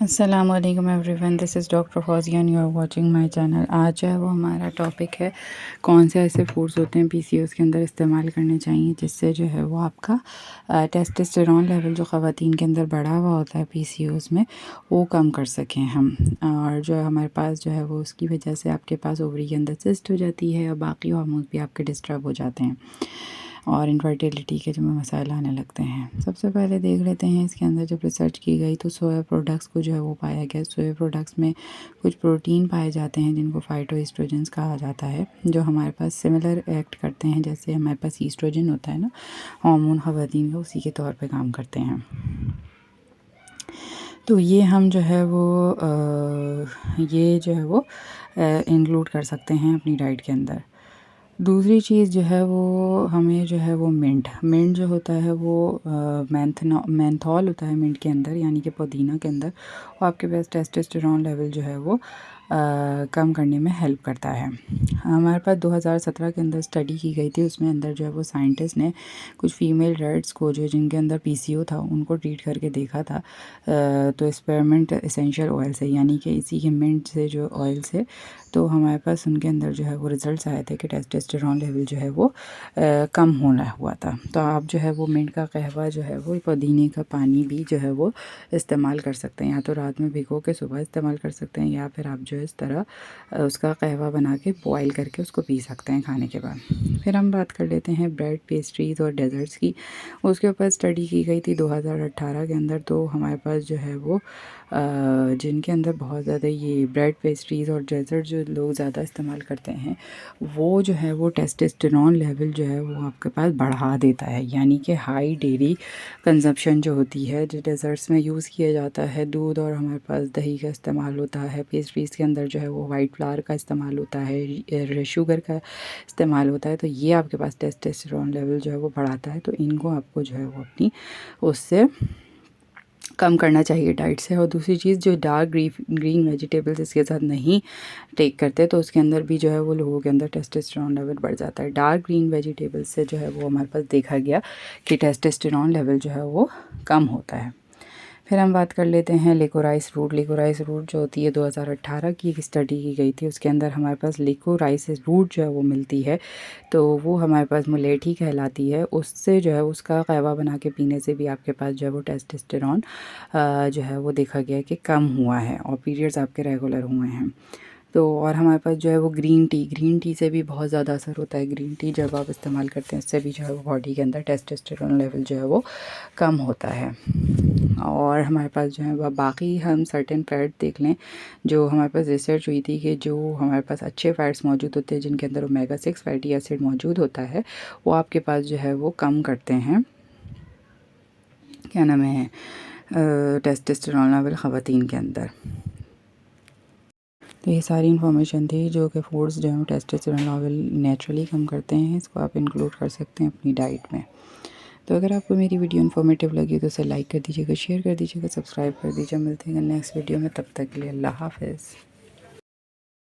अस्सलामुअलैकुम everyone, this is doctor Fauzia and you are watching my channel. आज जो है वो हमारा टॉपिक है कौन से ऐसे फूड्स होते हैं पीसीओएस के अंदर इस्तेमाल करने चाहिए जिससे जो है वो आपका टेस्टोस्टेरोन लेवल जो ख़वातीन के अंदर बढ़ा हुआ होता है पीसीओएस में वो कम कर सकें हम। और जो है हमारे पास जो है वो उसकी वजह से आपके पास ओवरी के अंदर सिस्ट हो जाती है और बाकी हार्मोन्स भी आपके डिस्टर्ब हो जाते हैं और इनफर्टिलिटी के जो मसाइल आने लगते हैं। सबसे पहले देख लेते हैं इसके अंदर जब रिसर्च की गई तो सोया प्रोडक्ट्स को जो है वो पाया गया। सोया प्रोडक्ट्स में कुछ प्रोटीन पाए जाते हैं जिनको फाइटोएस्ट्रोजेंस कहा जाता है, जो हमारे पास सिमिलर एक्ट करते हैं जैसे हमारे पास ईस्ट्रोजन होता है ना, हार्मोन ख़वातीन का, उसी के तौर पे काम करते हैं। तो ये हम जो है वो ये जो है वो इंक्लूड कर सकते हैं अपनी डाइट के अंदर। दूसरी चीज़ जो है वो हमें जो है वो मिंट जो होता है वो मेंथॉल होता है मिंट के अंदर, यानी कि पुदीना के अंदर, वो आपके पास टेस्टोस्टेरोन लेवल जो है वो कम करने में हेल्प करता है। हमारे पास 2017 के अंदर स्टडी की गई थी, उसमें अंदर जो है वो साइंटिस्ट ने कुछ फीमेल रेट्स को जो जिनके अंदर पीसीओ था उनको ट्रीट करके देखा था। तो स्पेरमेंट एसेंशियल ऑयल से, यानी कि इसी के मिंट से जो ऑयल से, तो हमारे पास उनके अंदर जो है वो रिज़ल्ट्स आए थे कि टेस्टोस्टेरोन लेवल जो है वो कम होना हुआ था। तो आप जो है वो मिंट का कहवा जो है वो पुदीने का पानी भी जो है वो इस्तेमाल कर सकते हैं, या तो रात में भिगो के सुबह इस्तेमाल कर सकते हैं, या फिर आप जो है इस तरह उसका कहवा बना के बॉयल करके उसको पी सकते हैं खाने के बाद। फिर हम बात कर लेते हैं ब्रेड, पेस्ट्रीज़ और डेज़र्ट्स की। उसके ऊपर स्टडी की गई थी 2018 के अंदर। तो हमारे पास जो है वो जिनके अंदर बहुत ज़्यादा ये ब्रेड, पेस्ट्रीज़ और डेज़र्ट जो लोग ज़्यादा इस्तेमाल करते हैं वो जो है वो टेस्टोस्टेरोन लेवल जो है वो आपके पास बढ़ा देता है। यानी कि हाई डेयरी कंजप्शन जो होती है, जो डेज़र्ट्स में यूज़ किया जाता है, दूध और हमारे पास दही का इस्तेमाल होता है, पेस्ट्रीज़ के अंदर जो है वो वाइट फ्लावर का इस्तेमाल होता है, शुगर का इस्तेमाल होता है, तो ये आपके पास टेस्टोस्टेरोन लेवल जो है वो बढ़ाता है। तो इनको आपको जो है वो अपनी उससे कम करना चाहिए डाइट से। और दूसरी चीज़, जो डार्क ग्रीन वेजिटेबल्स इसके साथ नहीं टेक करते तो उसके अंदर भी जो है वो लोगों के अंदर टेस्टोस्टेरोन लेवल बढ़ जाता है। डार्क ग्रीन वेजिटेबल्स से जो है वो हमारे पास देखा गया कि टेस्टोस्टेरोन लेवल जो है वो कम होता है। फिर हम बात कर लेते हैं लिकोराइस रूट। लिकोराइस रूट जो होती है 2018 की एक स्टडी की गई थी, उसके अंदर हमारे पास लिकोराइस रूट जो है वो मिलती है, तो वो हमारे पास मुलेठी कहलाती है। उससे जो है उसका कहवा बना के पीने से भी आपके पास जो है वो टेस्टोस्टेरोन जो है वो देखा गया है कि कम हुआ है और पीरियड्स आपके रेगुलर हुए हैं। तो और हमारे पास जो है वो ग्रीन टी से भी बहुत ज़्यादा असर होता है। ग्रीन टी जब आप इस्तेमाल करते हैं इससे भी जो है वो बॉडी के अंदर टेस्टोस्टेरोन लेवल जो है वो कम होता है। और हमारे पास जो है वह बाकी हम सर्टेन फैट देख लें, जो हमारे पास रिसर्च हुई थी कि जो हमारे पास अच्छे फैट्स मौजूद होते हैं जिनके अंदर ओमेगा 6 फैटी एसिड मौजूद होता है, वो आपके पास जो है वो कम करते हैं, क्या नाम है, टेस्टोस्टेरोन लेवल ख़वातीन के अंदर। तो ये सारी इन्फॉर्मेशन थी जो कि फूड्स जो हैं टेस्टोस्टेरोन लेवल नेचुरली कम करते हैं, इसको आप इंक्लूड कर सकते हैं अपनी डाइट में। तो अगर आपको मेरी वीडियो इन्फॉर्मेटिव लगी तो उसे लाइक कर दीजिएगा, शेयर कर दीजिएगा, सब्सक्राइब कर दीजिए। मिलते हैं नेक्स्ट वीडियो में, तब तक के लिए अल्लाह हाफ़िज़।